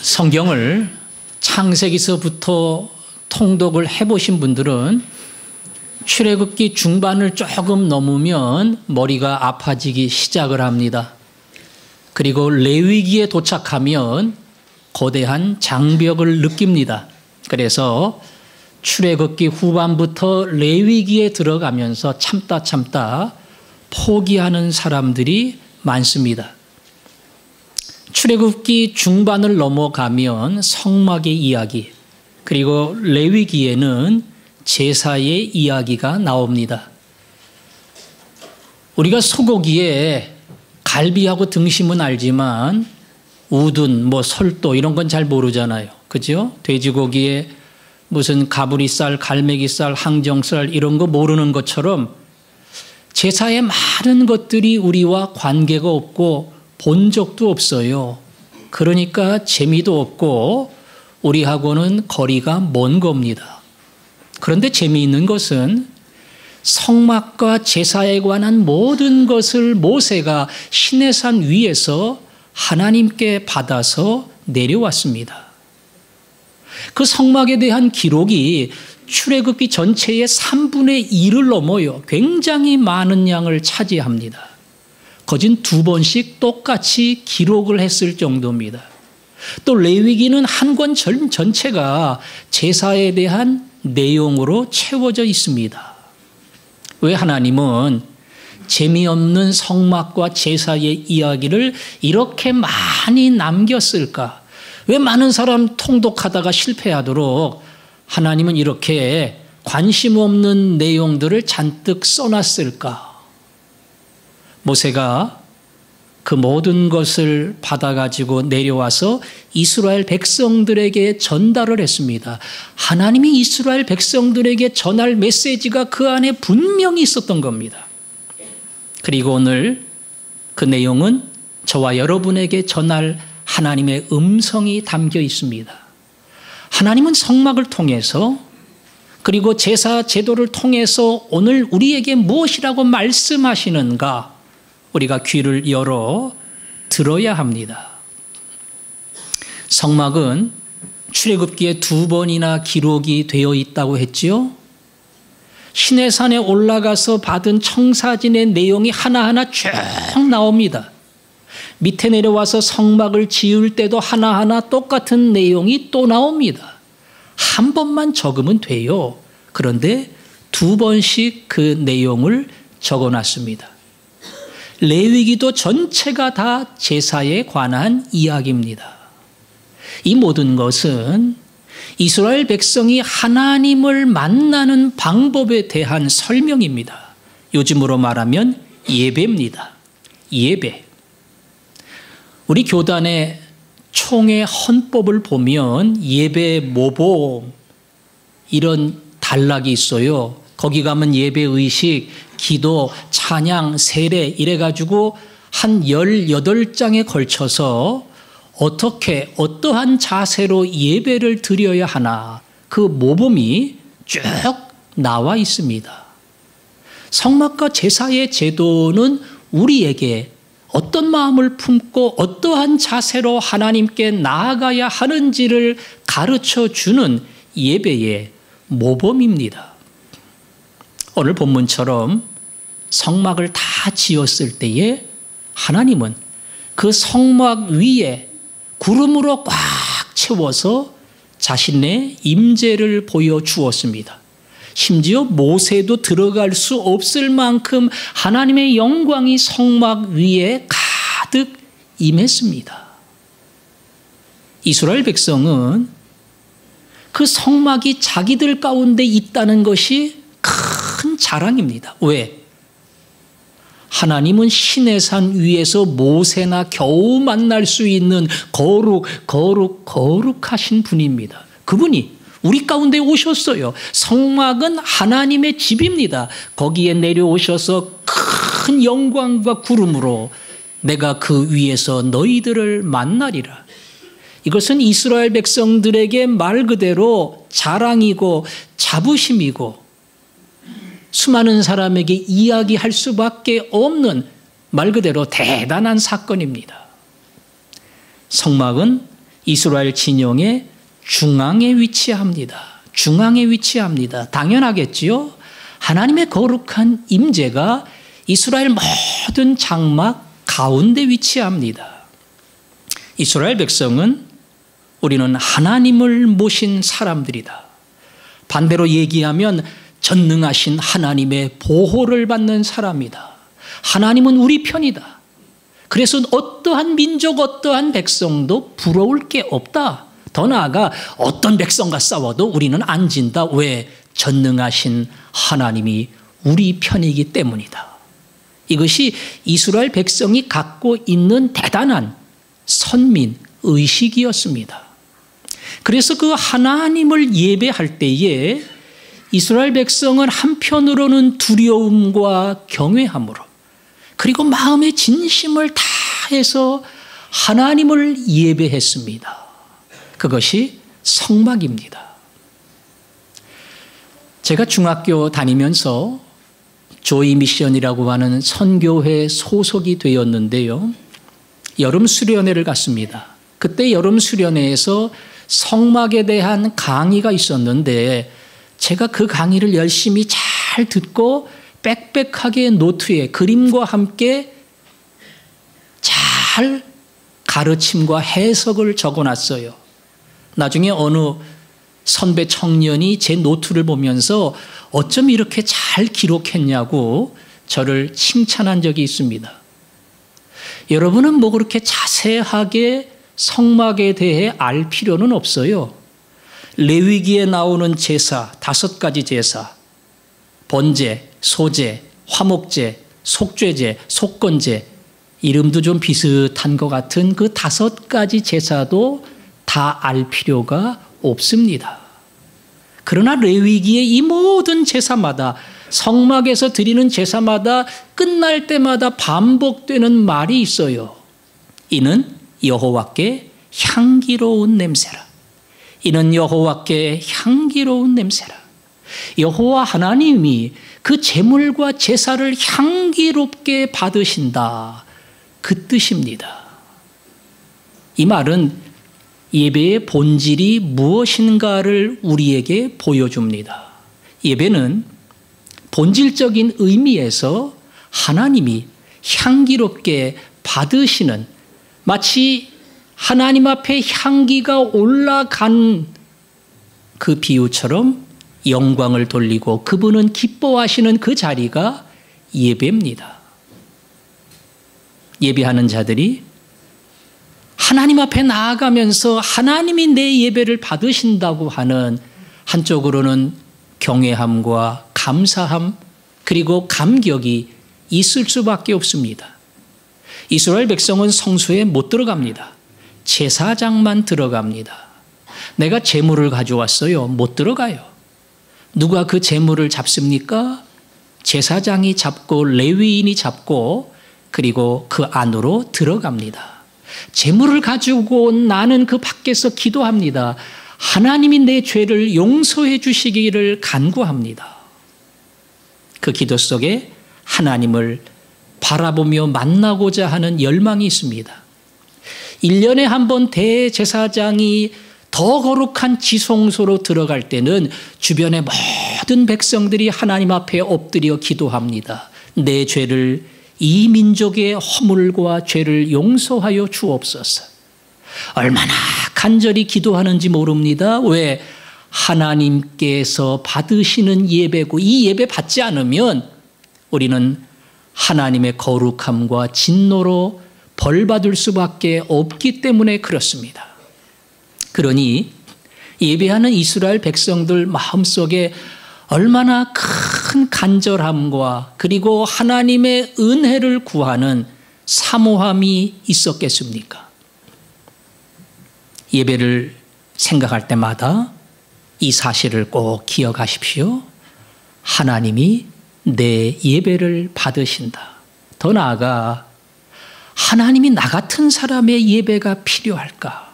성경을 창세기서부터 통독을 해보신 분들은 출애굽기 중반을 조금 넘으면 머리가 아파지기 시작을 합니다. 그리고 레위기에 도착하면 거대한 장벽을 느낍니다. 그래서 출애굽기 후반부터 레위기에 들어가면서 참다 포기하는 사람들이 많습니다. 출애굽기 중반을 넘어가면 성막의 이야기, 그리고 레위기에는 제사의 이야기가 나옵니다. 우리가 소고기에 갈비하고 등심은 알지만 우둔, 설도 이런 건 잘 모르잖아요. 그죠? 돼지고기에 무슨 가브리살, 갈매기살, 항정살 이런 거 모르는 것처럼 제사의 많은 것들이 우리와 관계가 없고 본 적도 없어요. 그러니까 재미도 없고 우리하고는 거리가 먼 겁니다. 그런데 재미있는 것은 성막과 제사에 관한 모든 것을 모세가 시내산 위에서 하나님께 받아서 내려왔습니다. 그 성막에 대한 기록이 출애굽기 전체의 3분의 1을 넘어요. 굉장히 많은 양을 차지합니다. 거진 2번씩 똑같이 기록을 했을 정도입니다. 또 레위기는 한 권 전체가 제사에 대한 내용으로 채워져 있습니다. 왜 하나님은 재미없는 성막과 제사의 이야기를 이렇게 많이 남겼을까? 왜 많은 사람 통독하다가 실패하도록 하나님은 이렇게 관심 없는 내용들을 잔뜩 써놨을까? 모세가 그 모든 것을 받아가지고 내려와서 이스라엘 백성들에게 전달을 했습니다. 하나님이 이스라엘 백성들에게 전할 메시지가 그 안에 분명히 있었던 겁니다. 그리고 오늘 그 내용은 저와 여러분에게 전할 하나님의 음성이 담겨 있습니다. 하나님은 성막을 통해서 그리고 제사 제도를 통해서 오늘 우리에게 무엇이라고 말씀하시는가 우리가 귀를 열어 들어야 합니다. 성막은 출애굽기에 2번이나 기록이 되어 있다고 했지요. 시내산에 올라가서 받은 청사진의 내용이 하나하나 쭉 나옵니다. 밑에 내려와서 성막을 지을 때도 하나하나 똑같은 내용이 또 나옵니다. 한 번만 적으면 돼요. 그런데 2번씩 그 내용을 적어놨습니다. 레위기도 전체가 다 제사에 관한 이야기입니다. 이 모든 것은 이스라엘 백성이 하나님을 만나는 방법에 대한 설명입니다. 요즘으로 말하면 예배입니다. 예배. 우리 교단의 총회 헌법을 보면 예배 모범 이런 단락이 있어요. 거기 가면 예배의식, 기도, 찬양, 세례 이래가지고 한 18장에 걸쳐서 어떻게 어떠한 자세로 예배를 드려야 하나 그 모범이 쭉 나와 있습니다. 성막과 제사의 제도는 우리에게 어떤 마음을 품고 어떠한 자세로 하나님께 나아가야 하는지를 가르쳐주는 예배의 모범입니다. 오늘 본문처럼 성막을 다 지었을 때에 하나님은 그 성막 위에 구름으로 꽉 채워서 자신의 임재를 보여주었습니다. 심지어 모세도 들어갈 수 없을 만큼 하나님의 영광이 성막 위에 가득 임했습니다. 이스라엘 백성은 그 성막이 자기들 가운데 있다는 것이 큰 자랑입니다. 왜? 하나님은 시내산 위에서 모세나 겨우 만날 수 있는 거룩하신 분입니다. 그분이 우리 가운데 오셨어요. 성막은 하나님의 집입니다. 거기에 내려오셔서 큰 영광과 구름으로 내가 그 위에서 너희들을 만나리라. 이것은 이스라엘 백성들에게 말 그대로 자랑이고 자부심이고 수많은 사람에게 이야기할 수밖에 없는 말 그대로 대단한 사건입니다. 성막은 이스라엘 진영의 중앙에 위치합니다. 중앙에 위치합니다. 당연하겠지요. 하나님의 거룩한 임재가 이스라엘 모든 장막 가운데 위치합니다. 이스라엘 백성은 우리는 하나님을 모신 사람들이다. 반대로 얘기하면 전능하신 하나님의 보호를 받는 사람이다. 하나님은 우리 편이다. 그래서 어떠한 민족, 어떠한 백성도 부러울 게 없다. 더 나아가 어떤 백성과 싸워도 우리는 안 진다. 왜? 전능하신 하나님이 우리 편이기 때문이다. 이것이 이스라엘 백성이 갖고 있는 대단한 선민 의식이었습니다. 그래서 그 하나님을 예배할 때에 이스라엘 백성은 한편으로는 두려움과 경외함으로 그리고 마음의 진심을 다해서 하나님을 예배했습니다. 그것이 성막입니다. 제가 중학교 다니면서 조이 미션이라고 하는 선교회 소속이 되었는데요. 여름 수련회를 갔습니다. 그때 여름 수련회에서 성막에 대한 강의가 있었는데 제가 그 강의를 열심히 잘 듣고 빽빽하게 노트에 그림과 함께 잘 가르침과 해석을 적어놨어요. 나중에 어느 선배 청년이 제 노트를 보면서 어쩜 이렇게 잘 기록했냐고 저를 칭찬한 적이 있습니다. 여러분은 뭐 그렇게 자세하게 성막에 대해 알 필요는 없어요. 레위기에 나오는 제사, 5가지 제사, 번제, 소제, 화목제, 속죄제, 속건제, 이름도 좀 비슷한 것 같은 그 5가지 제사도 다 알 필요가 없습니다. 그러나 레위기의 이 모든 제사마다 성막에서 드리는 제사마다 끝날 때마다 반복되는 말이 있어요. 이는 여호와께 향기로운 냄새라. 이는 여호와께 향기로운 냄새라. 여호와 하나님이 그 제물과 제사를 향기롭게 받으신다. 그 뜻입니다. 이 말은 예배의 본질이 무엇인가를 우리에게 보여줍니다. 예배는 본질적인 의미에서 하나님이 향기롭게 받으시는, 마치 하나님 앞에 향기가 올라간 그 비유처럼 영광을 돌리고 그분은 기뻐하시는 그 자리가 예배입니다. 예배하는 자들이 하나님 앞에 나아가면서 하나님이 내 예배를 받으신다고 하는, 한쪽으로는 경외함과 감사함 그리고 감격이 있을 수밖에 없습니다. 이스라엘 백성은 성소에 못 들어갑니다. 제사장만 들어갑니다. 내가 제물을 가져왔어요. 못 들어가요. 누가 그 제물을 잡습니까? 제사장이 잡고 레위인이 잡고 그리고 그 안으로 들어갑니다. 제물을 가지고 온 나는 그 밖에서 기도합니다. 하나님이 내 죄를 용서해 주시기를 간구합니다. 그 기도 속에 하나님을 바라보며 만나고자 하는 열망이 있습니다. 1년에 한 번 대제사장이 더 거룩한 지성소로 들어갈 때는 주변의 모든 백성들이 하나님 앞에 엎드려 기도합니다. 내 죄를, 이 민족의 허물과 죄를 용서하여 주옵소서. 얼마나 간절히 기도하는지 모릅니다. 왜? 하나님께서 받으시는 예배고, 이 예배 받지 않으면 우리는 하나님의 거룩함과 진노로 벌받을 수밖에 없기 때문에 그렇습니다. 그러니 예배하는 이스라엘 백성들 마음속에 얼마나 큰 간절함과 그리고 하나님의 은혜를 구하는 사모함이 있었겠습니까? 예배를 생각할 때마다 이 사실을 꼭 기억하십시오. 하나님이 내 예배를 받으신다. 더 나아가 하나님이 나 같은 사람의 예배가 필요할까?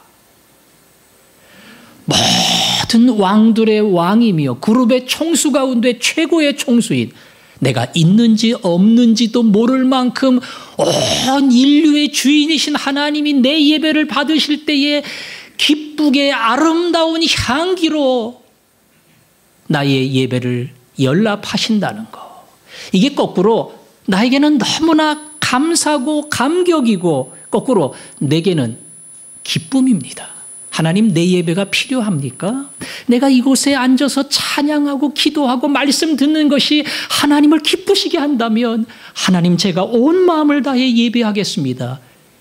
모든 왕들의 왕이며 그룹의 총수 가운데 최고의 총수인, 내가 있는지 없는지도 모를 만큼 온 인류의 주인이신 하나님이 내 예배를 받으실 때에 기쁘게 아름다운 향기로 나의 예배를 연락하신다는 거. 이게 거꾸로 나에게는 너무나 감사고 감격이고 거꾸로 내게는 기쁨입니다. 하나님, 내 예배가 필요합니까? 내가 이곳에 앉아서 찬양하고 기도하고 말씀 듣는 것이 하나님을 기쁘시게 한다면 하나님, 제가 온 마음을 다해 예배하겠습니다.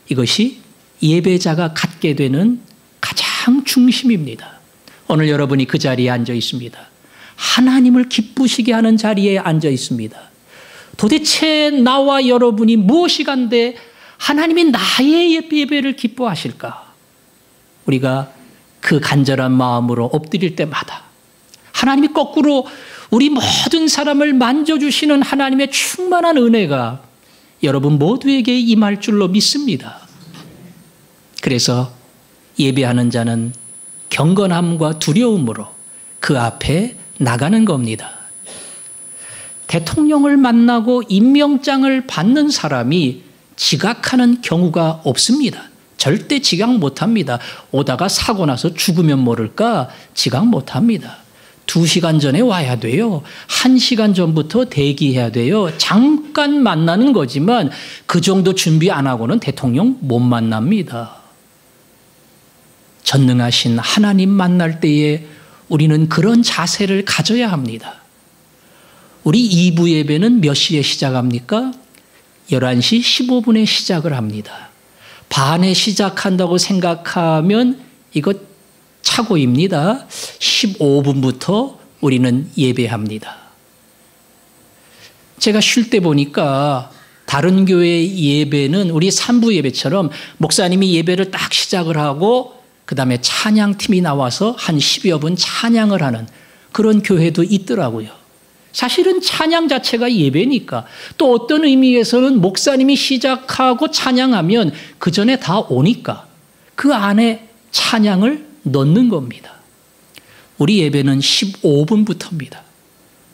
이것이 예배자가 갖게 되는 가장 중심입니다. 오늘 여러분이 그 자리에 앉아 있습니다. 하나님을 기쁘시게 하는 자리에 앉아 있습니다. 도대체 나와 여러분이 무엇이 간데 하나님이 나의 예배를 기뻐하실까? 우리가 그 간절한 마음으로 엎드릴 때마다 하나님이 거꾸로 우리 모든 사람을 만져주시는 하나님의 충만한 은혜가 여러분 모두에게 임할 줄로 믿습니다. 그래서 예배하는 자는 경건함과 두려움으로 그 앞에 나가는 겁니다. 대통령을 만나고 임명장을 받는 사람이 지각하는 경우가 없습니다. 절대 지각 못합니다. 오다가 사고 나서 죽으면 모를까 지각 못합니다. 2시간 전에 와야 돼요. 1시간 전부터 대기해야 돼요. 잠깐 만나는 거지만 그 정도 준비 안 하고는 대통령 못 만납니다. 전능하신 하나님 만날 때에 우리는 그런 자세를 가져야 합니다. 우리 2부 예배는 몇 시에 시작합니까? 11시 15분에 시작을 합니다. 반에 시작한다고 생각하면 이거 착오입니다. 15분부터 우리는 예배합니다. 제가 쉴 때 보니까 다른 교회 예배는 우리 3부 예배처럼 목사님이 예배를 딱 시작을 하고 그 다음에 찬양팀이 나와서 한 10여 분 찬양을 하는 그런 교회도 있더라고요. 사실은 찬양 자체가 예배니까 또 어떤 의미에서는 목사님이 시작하고 찬양하면 그 전에 다 오니까 그 안에 찬양을 넣는 겁니다. 우리 예배는 15분부터입니다.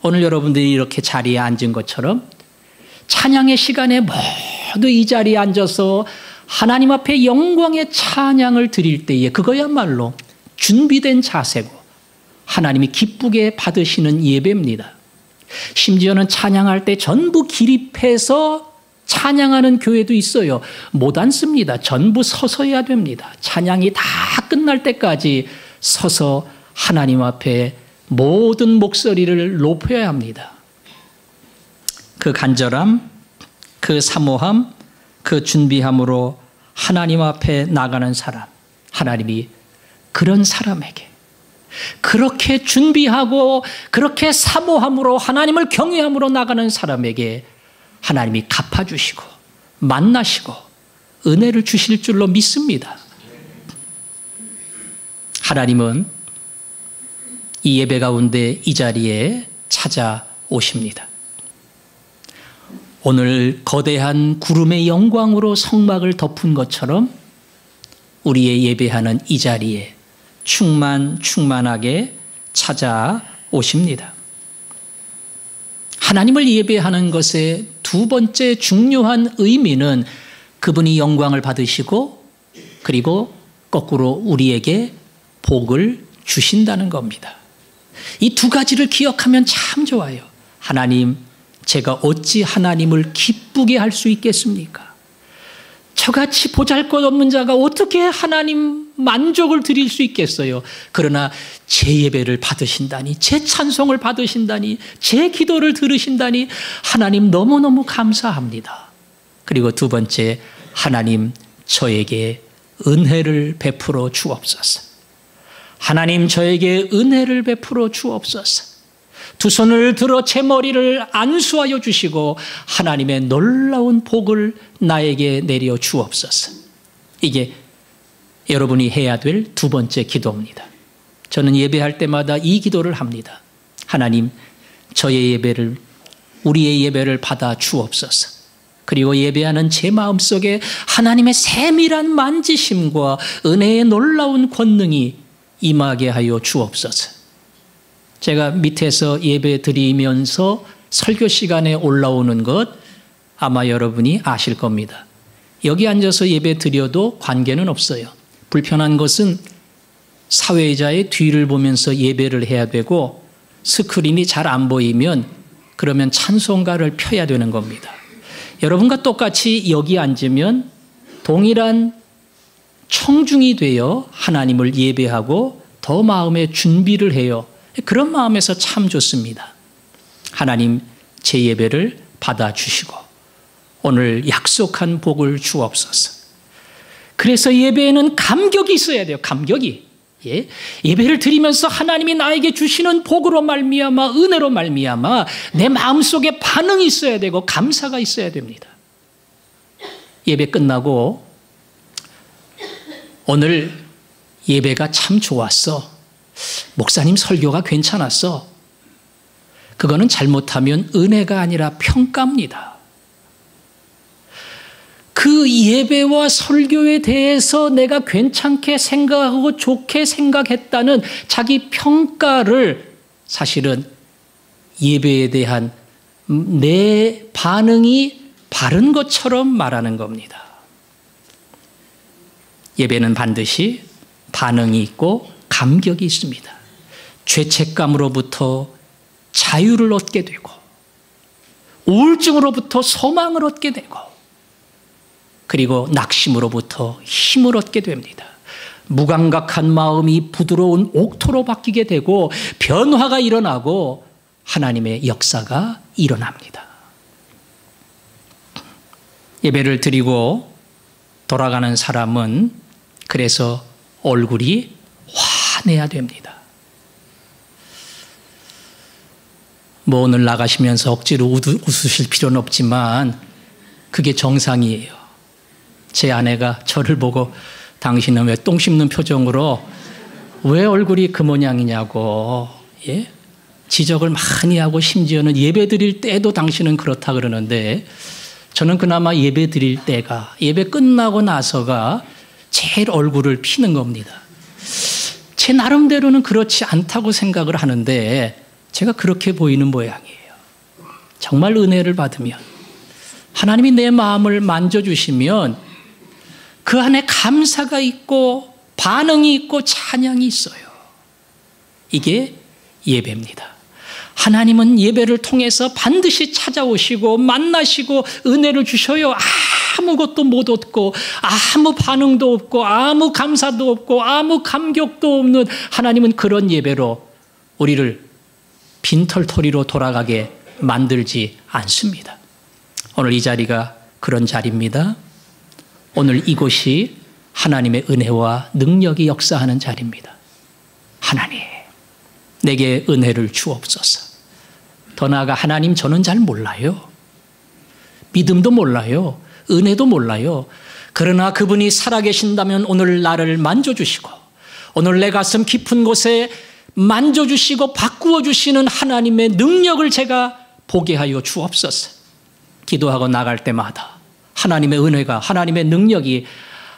오늘 여러분들이 이렇게 자리에 앉은 것처럼 찬양의 시간에 모두 이 자리에 앉아서 하나님 앞에 영광의 찬양을 드릴 때에 그거야말로 준비된 자세고 하나님이 기쁘게 받으시는 예배입니다. 심지어는 찬양할 때 전부 기립해서 찬양하는 교회도 있어요. 못 앉습니다. 전부 서서 해야 됩니다. 찬양이 다 끝날 때까지 서서 하나님 앞에 모든 목소리를 높여야 합니다. 그 간절함, 그 사모함, 그 준비함으로 하나님 앞에 나가는 사람, 하나님이 그런 사람에게 그렇게 준비하고 그렇게 사모함으로 하나님을 경외함으로 나가는 사람에게 하나님이 갚아주시고 만나시고 은혜를 주실 줄로 믿습니다. 하나님은 이 예배 가운데 이 자리에 찾아오십니다. 오늘 거대한 구름의 영광으로 성막을 덮은 것처럼 우리의 예배하는 이 자리에 충만하게 찾아오십니다. 하나님을 예배하는 것의 두 번째 중요한 의미는 그분이 영광을 받으시고 그리고 거꾸로 우리에게 복을 주신다는 겁니다. 이 두 가지를 기억하면 참 좋아요. 하나님, 제가 어찌 하나님을 기쁘게 할 수 있겠습니까? 저같이 보잘것없는 자가 어떻게 하나님 만족을 드릴 수 있겠어요? 그러나 제 예배를 받으신다니, 제 찬송을 받으신다니, 제 기도를 들으신다니 하나님 너무너무 감사합니다. 그리고 두 번째, 하나님 저에게 은혜를 베풀어 주옵소서. 하나님 저에게 은혜를 베풀어 주옵소서. 두 손을 들어 제 머리를 안수하여 주시고 하나님의 놀라운 복을 나에게 내려 주옵소서. 이게 여러분이 해야 될 두 번째 기도입니다. 저는 예배할 때마다 이 기도를 합니다. 하나님, 저의 예배를, 우리의 예배를 받아 주옵소서. 그리고 예배하는 제 마음속에 하나님의 세밀한 만지심과 은혜의 놀라운 권능이 임하게 하여 주옵소서. 제가 밑에서 예배 드리면서 설교 시간에 올라오는 것 아마 여러분이 아실 겁니다. 여기 앉아서 예배 드려도 관계는 없어요. 불편한 것은 사회자의 뒤를 보면서 예배를 해야 되고 스크린이 잘 안 보이면 그러면 찬송가를 펴야 되는 겁니다. 여러분과 똑같이 여기 앉으면 동일한 청중이 되어 하나님을 예배하고 더 마음의 준비를 해요. 그런 마음에서 참 좋습니다. 하나님 제 예배를 받아주시고 오늘 약속한 복을 주옵소서. 그래서 예배에는 감격이 있어야 돼요. 감격이. 예배를 드리면서 하나님이 나에게 주시는 복으로 말미암아 은혜로 말미암아 내 마음속에 반응이 있어야 되고 감사가 있어야 됩니다. 예배 끝나고 오늘 예배가 참 좋았어. 목사님 설교가 괜찮았어. 그거는 잘못하면 은혜가 아니라 평가입니다. 그 예배와 설교에 대해서 내가 괜찮게 생각하고 좋게 생각했다는 자기 평가를 사실은 예배에 대한 내 반응이 바른 것처럼 말하는 겁니다. 예배는 반드시 반응이 있고 감격이 있습니다. 죄책감으로부터 자유를 얻게 되고 우울증으로부터 소망을 얻게 되고 그리고 낙심으로부터 힘을 얻게 됩니다. 무감각한 마음이 부드러운 옥토로 바뀌게 되고 변화가 일어나고 하나님의 역사가 일어납니다. 예배를 드리고 돌아가는 사람은 그래서 얼굴이 환해야 됩니다. 뭐 오늘 나가시면서 억지로 웃으실 필요는 없지만 그게 정상이에요. 제 아내가 저를 보고 당신은 왜 똥 씹는 표정으로 왜 얼굴이 그 모양이냐고 지적을 많이 하고 심지어는 예배 드릴 때도 당신은 그렇다 그러는데 저는 그나마 예배 드릴 때가 예배 끝나고 나서가 제일 얼굴을 피는 겁니다. 제 나름대로는 그렇지 않다고 생각을 하는데 제가 그렇게 보이는 모양이에요. 정말 은혜를 받으면 하나님이 내 마음을 만져주시면 그 안에 감사가 있고 반응이 있고 찬양이 있어요. 이게 예배입니다. 하나님은 예배를 통해서 반드시 찾아오시고 만나시고 은혜를 주셔요. 아무것도 못 얻고 아무 반응도 없고 아무 감사도 없고 아무 감격도 없는 하나님은 그런 예배로 우리를 빈털터리로 돌아가게 만들지 않습니다. 오늘 이 자리가 그런 자리입니다. 오늘 이곳이 하나님의 은혜와 능력이 역사하는 자리입니다. 하나님, 내게 은혜를 주옵소서. 더 나아가 하나님 저는 잘 몰라요. 믿음도 몰라요. 은혜도 몰라요. 그러나 그분이 살아계신다면 오늘 나를 만져주시고 오늘 내 가슴 깊은 곳에 만져주시고 바꾸어주시는 하나님의 능력을 제가 보게 하여 주옵소서. 기도하고 나갈 때마다 하나님의 은혜가 하나님의 능력이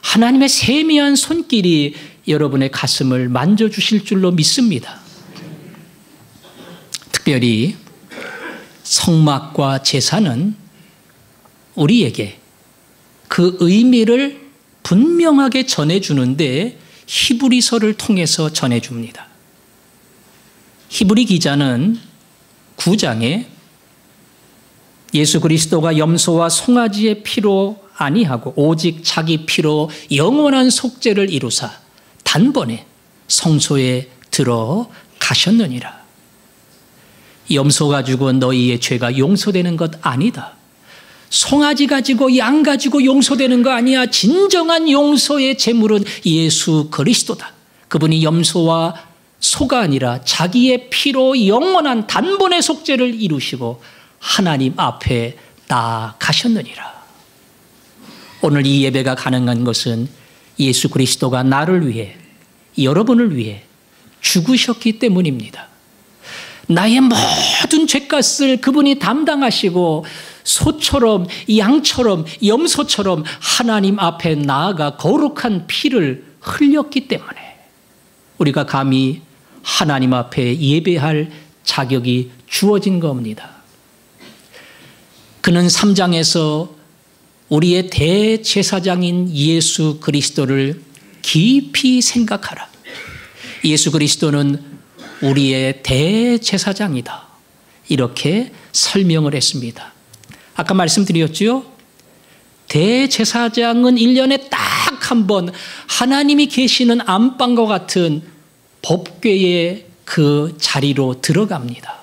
하나님의 세미한 손길이 여러분의 가슴을 만져주실 줄로 믿습니다. 특별히 성막과 제사는 우리에게 그 의미를 분명하게 전해주는데 히브리서를 통해서 전해줍니다. 히브리 기자는 9장에 예수 그리스도가 염소와 송아지의 피로 아니하고 오직 자기 피로 영원한 속죄를 이루사 단번에 성소에 들어가셨느니라. 염소 가지고 너희의 죄가 용서되는 것 아니다. 송아지 가지고 양 가지고 용서되는 거 아니야. 진정한 용서의 제물은 예수 그리스도다. 그분이 염소와 소가 아니라 자기의 피로 영원한 단번의 속죄를 이루시고 하나님 앞에 나아가셨느니라. 오늘 이 예배가 가능한 것은 예수 그리스도가 나를 위해 여러분을 위해 죽으셨기 때문입니다. 나의 모든 죄값을 그분이 담당하시고 소처럼 양처럼 염소처럼 하나님 앞에 나아가 거룩한 피를 흘렸기 때문에 우리가 감히 하나님 앞에 예배할 자격이 주어진 겁니다. 그는 3장에서 우리의 대제사장인 예수 그리스도를 깊이 생각하라. 예수 그리스도는 우리의 대제사장이다. 이렇게 설명을 했습니다. 아까 말씀드렸죠? 대제사장은 1년에 딱 한 번 하나님이 계시는 안방과 같은 법궤의 그 자리로 들어갑니다.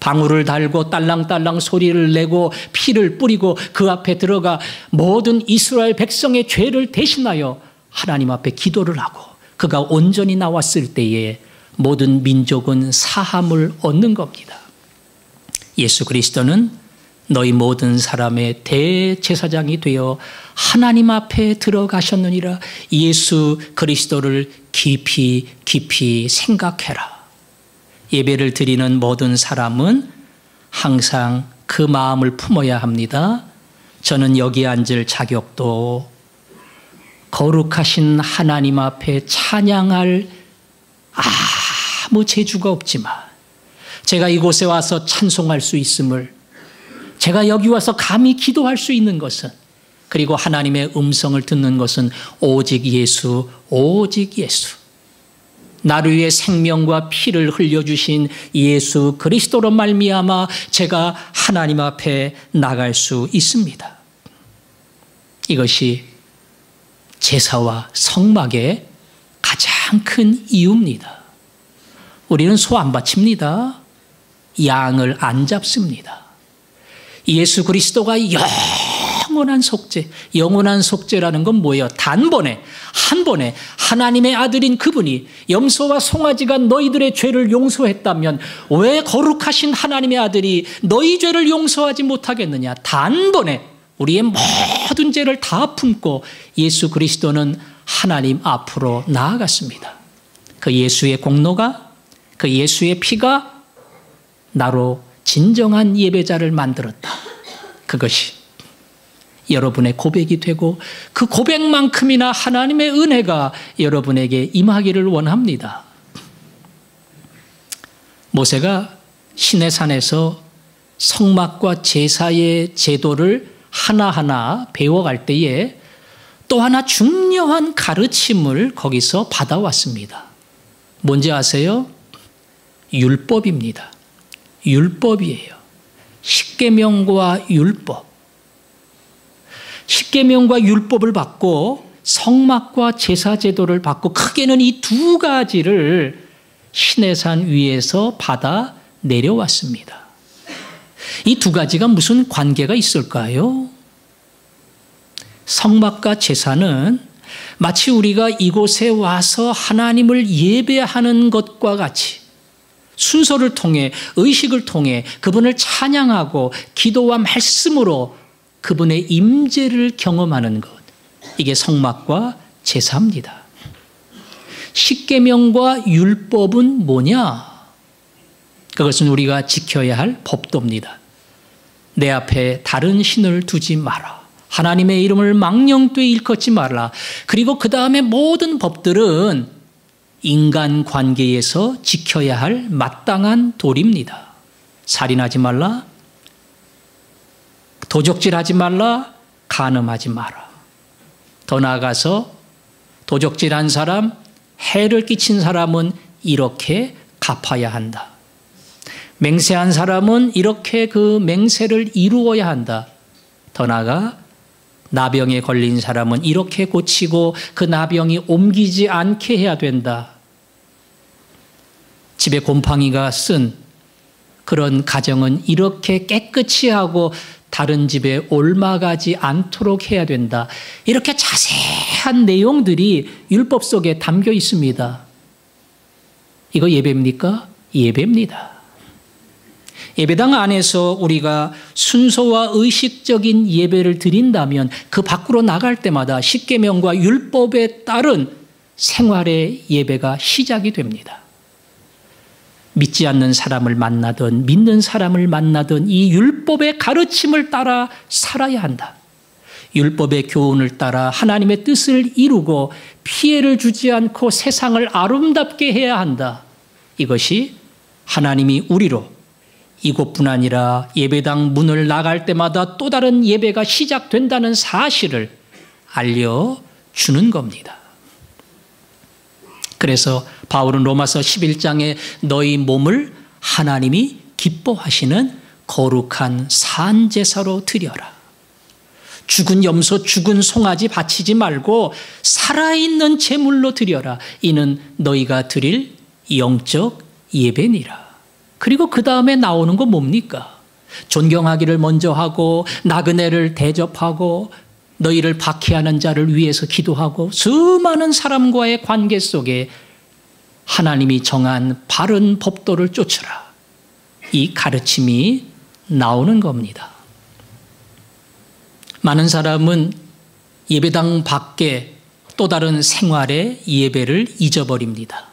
방울을 달고 딸랑딸랑 소리를 내고 피를 뿌리고 그 앞에 들어가 모든 이스라엘 백성의 죄를 대신하여 하나님 앞에 기도를 하고 그가 온전히 나왔을 때에 모든 민족은 사함을 얻는 겁니다. 예수 그리스도는 너희 모든 사람의 대제사장이 되어 하나님 앞에 들어가셨느니라. 예수 그리스도를 깊이 깊이 생각해라. 예배를 드리는 모든 사람은 항상 그 마음을 품어야 합니다. 저는 여기 앉을 자격도 거룩하신 하나님 앞에 찬양할 아무 재주가 없지만 제가 이곳에 와서 찬송할 수 있음을, 제가 여기 와서 감히 기도할 수 있는 것은, 그리고 하나님의 음성을 듣는 것은 오직 예수, 오직 예수. 나를 위해 생명과 피를 흘려주신 예수 그리스도로 말미암아 제가 하나님 앞에 나갈 수 있습니다. 이것이 제사와 성막의 가장 큰 이유입니다. 우리는 소 안 바칩니다. 양을 안 잡습니다. 예수 그리스도가 영원한 속죄, 영원한 속죄라는 건 뭐예요? 단번에, 한 번에 하나님의 아들인 그분이 염소와 송아지가 너희들의 죄를 용서했다면 왜 거룩하신 하나님의 아들이 너희 죄를 용서하지 못하겠느냐? 단번에 우리의 모든 죄를 다 품고 예수 그리스도는 하나님 앞으로 나아갔습니다. 그 예수의 공로가, 그 예수의 피가 나로 진정한 예배자를 만들었다. 그것이 여러분의 고백이 되고 그 고백만큼이나 하나님의 은혜가 여러분에게 임하기를 원합니다. 모세가 시내산에서 성막과 제사의 제도를 하나하나 배워갈 때에 또 하나 중요한 가르침을 거기서 받아왔습니다. 뭔지 아세요? 율법입니다. 율법이에요. 십계명과 율법. 십계명과 율법을 받고 성막과 제사 제도를 받고 크게는 이 두 가지를 시내산 위에서 받아 내려왔습니다. 이 두 가지가 무슨 관계가 있을까요? 성막과 제사는 마치 우리가 이곳에 와서 하나님을 예배하는 것과 같이 순서를 통해, 의식을 통해 그분을 찬양하고 기도와 말씀으로 그분의 임재를 경험하는 것, 이게 성막과 제사입니다. 십계명과 율법은 뭐냐? 그것은 우리가 지켜야 할 법도입니다. 내 앞에 다른 신을 두지 마라. 하나님의 이름을 망령되이 일컫지 말라. 그리고 그 다음에 모든 법들은 인간관계에서 지켜야 할 마땅한 도리입니다. 살인하지 말라, 도적질하지 말라, 간음하지 마라. 더 나아가서 도적질한 사람, 해를 끼친 사람은 이렇게 갚아야 한다. 맹세한 사람은 이렇게 그 맹세를 이루어야 한다. 더 나아가 나병에 걸린 사람은 이렇게 고치고 그 나병이 옮기지 않게 해야 된다. 집에 곰팡이가 쓴 그런 가정은 이렇게 깨끗이 하고 다른 집에 옮아가지 않도록 해야 된다. 이렇게 자세한 내용들이 율법 속에 담겨 있습니다. 이거 예배입니까? 예배입니다. 예배당 안에서 우리가 순서와 의식적인 예배를 드린다면 그 밖으로 나갈 때마다 십계명과 율법에 따른 생활의 예배가 시작이 됩니다. 믿지 않는 사람을 만나든 믿는 사람을 만나든 이 율법의 가르침을 따라 살아야 한다. 율법의 교훈을 따라 하나님의 뜻을 이루고 피해를 주지 않고 세상을 아름답게 해야 한다. 이것이 하나님이 우리로 이곳뿐 아니라 예배당 문을 나갈 때마다 또 다른 예배가 시작된다는 사실을 알려주는 겁니다. 그래서 바울은 로마서 11장에 너희 몸을 하나님이 기뻐하시는 거룩한 산제사로 드려라. 죽은 염소, 죽은 송아지 바치지 말고 살아있는 제물로 드려라. 이는 너희가 드릴 영적 예배니라. 그리고 그 다음에 나오는 거 뭡니까? 존경하기를 먼저 하고 나그네를 대접하고 너희를 박해하는 자를 위해서 기도하고 수많은 사람과의 관계 속에 하나님이 정한 바른 법도를 쫓으라. 이 가르침이 나오는 겁니다. 많은 사람은 예배당 밖에 또 다른 생활의 예배를 잊어버립니다.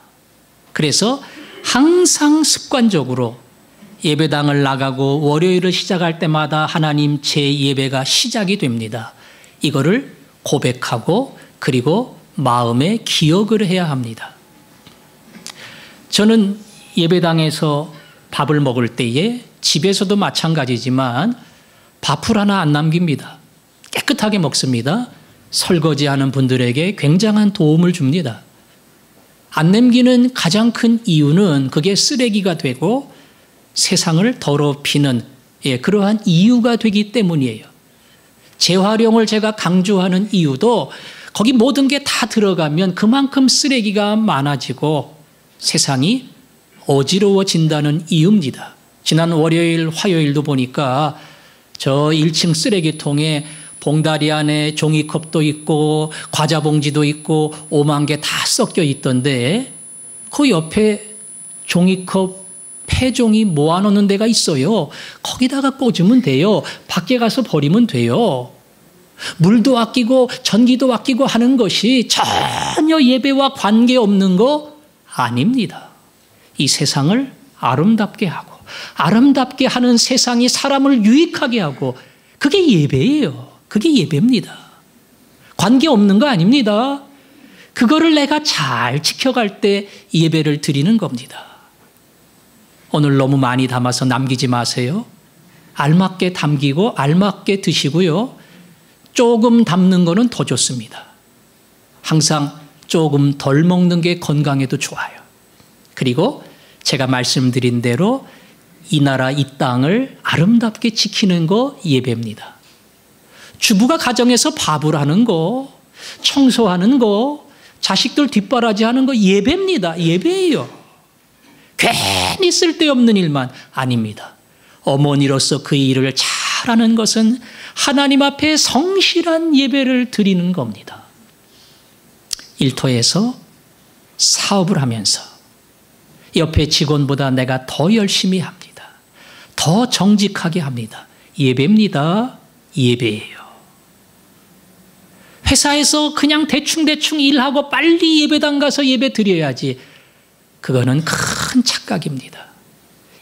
그래서 항상 습관적으로 예배당을 나가고 월요일을 시작할 때마다 하나님 제 예배가 시작이 됩니다. 이거를 고백하고 그리고 마음에 기억을 해야 합니다. 저는 예배당에서 밥을 먹을 때에 집에서도 마찬가지지만 밥을 하나 안 남깁니다. 깨끗하게 먹습니다. 설거지하는 분들에게 굉장한 도움을 줍니다. 안 남기는 가장 큰 이유는 그게 쓰레기가 되고 세상을 더럽히는 그러한 이유가 되기 때문이에요. 재활용을 제가 강조하는 이유도 거기 모든 게 다 들어가면 그만큼 쓰레기가 많아지고 세상이 어지러워진다는 이유입니다. 지난 월요일, 화요일도 보니까 저 1층 쓰레기통에 봉다리 안에 종이컵도 있고 과자 봉지도 있고 오만 개 다 섞여 있던데 그 옆에 종이컵 폐종이 모아놓는 데가 있어요. 거기다가 꽂으면 돼요. 밖에 가서 버리면 돼요. 물도 아끼고 전기도 아끼고 하는 것이 전혀 예배와 관계없는 거 아닙니다. 이 세상을 아름답게 하고 아름답게 하는 세상이 사람을 유익하게 하고 그게 예배예요. 그게 예배입니다. 관계없는 거 아닙니다. 그거를 내가 잘 지켜갈 때 예배를 드리는 겁니다. 오늘 너무 많이 담아서 남기지 마세요. 알맞게 담기고 알맞게 드시고요. 조금 담는 거는 더 좋습니다. 항상 조금 덜 먹는 게 건강에도 좋아요. 그리고 제가 말씀드린 대로 이 나라 이 땅을 아름답게 지키는 거 예배입니다. 주부가 가정에서 밥을 하는 거, 청소하는 거, 자식들 뒷바라지하는 거 예배입니다. 예배예요. 괜히 쓸데없는 일만 아닙니다. 어머니로서 그 일을 잘하는 것은 하나님 앞에 성실한 예배를 드리는 겁니다. 일터에서 사업을 하면서 옆에 직원보다 내가 더 열심히 합니다. 더 정직하게 합니다. 예배입니다. 예배예요. 회사에서 그냥 대충대충 일하고 빨리 예배당 가서 예배 드려야지. 그거는 큰 착각입니다.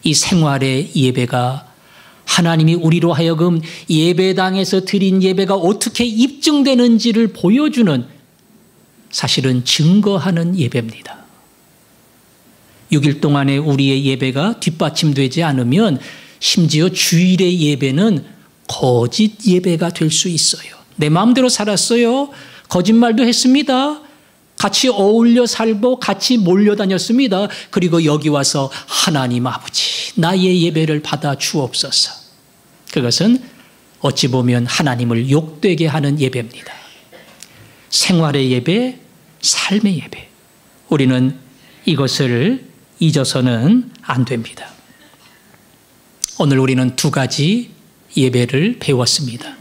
이 생활의 예배가 하나님이 우리로 하여금 예배당에서 드린 예배가 어떻게 입증되는지를 보여주는 사실은 증거하는 예배입니다. 6일 동안의 우리의 예배가 뒷받침되지 않으면 심지어 주일의 예배는 거짓 예배가 될 수 있어요. 내 마음대로 살았어요. 거짓말도 했습니다. 같이 어울려 살고 같이 몰려다녔습니다. 그리고 여기 와서 하나님 아버지 나의 예배를 받아 주옵소서. 그것은 어찌 보면 하나님을 욕되게 하는 예배입니다. 생활의 예배, 삶의 예배. 우리는 이것을 잊어서는 안 됩니다. 오늘 우리는 두 가지 예배를 배웠습니다.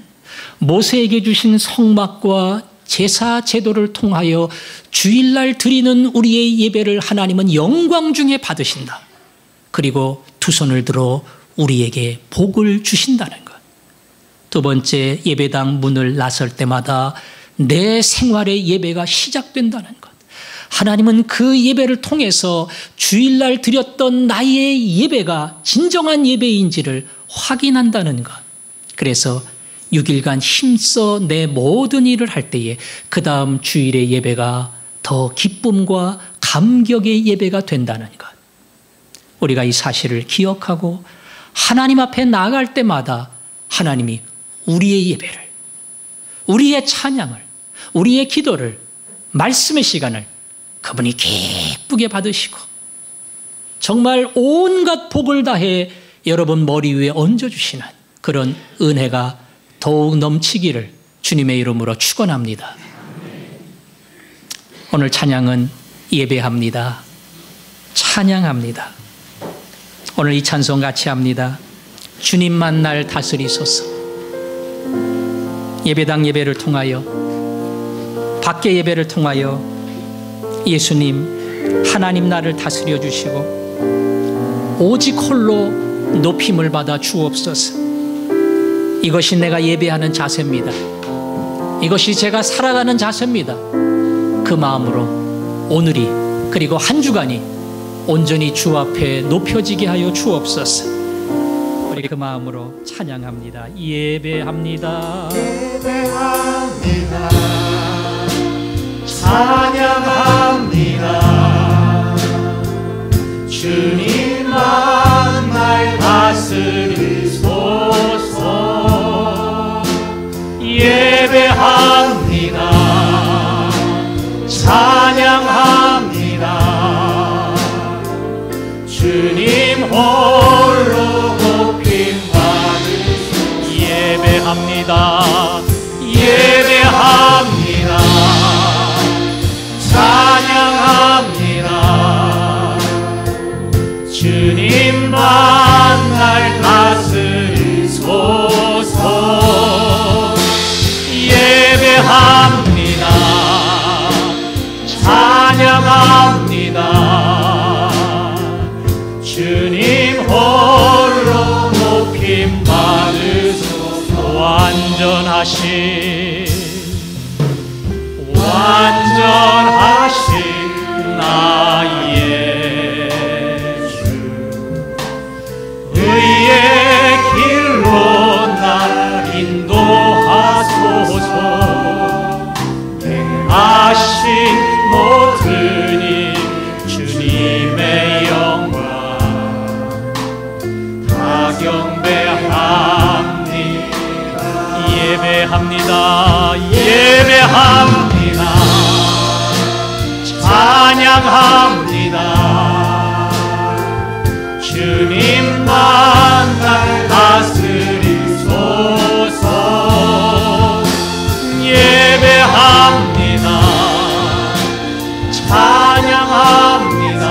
모세에게 주신 성막과 제사 제도를 통하여 주일날 드리는 우리의 예배를 하나님은 영광 중에 받으신다. 그리고 두 손을 들어 우리에게 복을 주신다는 것. 두 번째, 예배당 문을 나설 때마다 내 생활의 예배가 시작된다는 것. 하나님은 그 예배를 통해서 주일날 드렸던 나의 예배가 진정한 예배인지를 확인한다는 것. 그래서 6일간 힘써 내 모든 일을 할 때에 그 다음 주일의 예배가 더 기쁨과 감격의 예배가 된다는 것. 우리가 이 사실을 기억하고 하나님 앞에 나아갈 때마다 하나님이 우리의 예배를, 우리의 찬양을, 우리의 기도를, 말씀의 시간을 그분이 기쁘게 받으시고 정말 온갖 복을 다해 여러분 머리 위에 얹어주시는 그런 은혜가 더욱 넘치기를 주님의 이름으로 축원합니다. 오늘 찬양은 예배합니다. 찬양합니다. 오늘 이 찬송 같이 합니다. 주님만 날 다스리소서. 예배당 예배를 통하여, 밖에 예배를 통하여 예수님, 하나님 나를 다스려 주시고 오직 홀로 높임을 받아 주옵소서. 이것이 내가 예배하는 자세입니다. 이것이 제가 살아가는 자세입니다. 그 마음으로 오늘이 그리고 한 주간이 온전히 주 앞에 높여지게 하여 주옵소서. 우리 그 마음으로 찬양합니다. 예배합니다. 예배합니다. 찬양합니다. 주님만 날 다스리소서. 예배합니다. 찬양합니다. 주님 홀로 높임 받으소서. 예배합니다. 예배합니다. 찬양합니다. 주님만 날 다스리소서. 예배합니다. 찬양합니다. 주님 홀로 높임 받으소서. 완전하신 나의 주, 의의 길로 날 인도하소서. 행하신 모든 일 주님의 영광 다 경배합니다. 예배합니다. 예배합니다. 찬양합니다. 주님만 날 다스리소서. 예배합니다. 찬양합니다.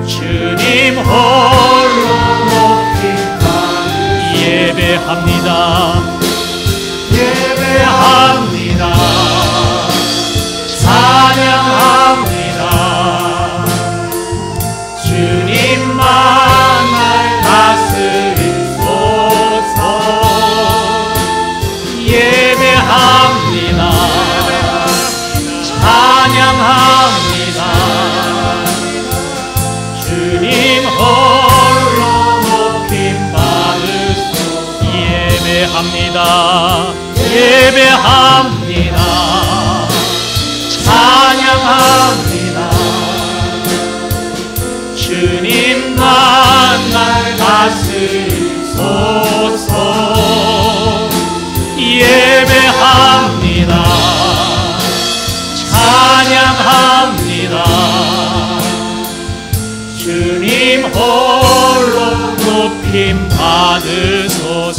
주님 홀로 높임 받으소서. 예배합니다. 예배합니다. 찬양합니다. 주님만 날 다스리소서. 예배합니다. 찬양합니다. 주님 홀로 높임 받으소서. 예배합니다. 예배합니다. 찬양합니다. 주님만 날 다스리소서. 예배합니다. 찬양합니다. 주님 홀로 높임 받으소서.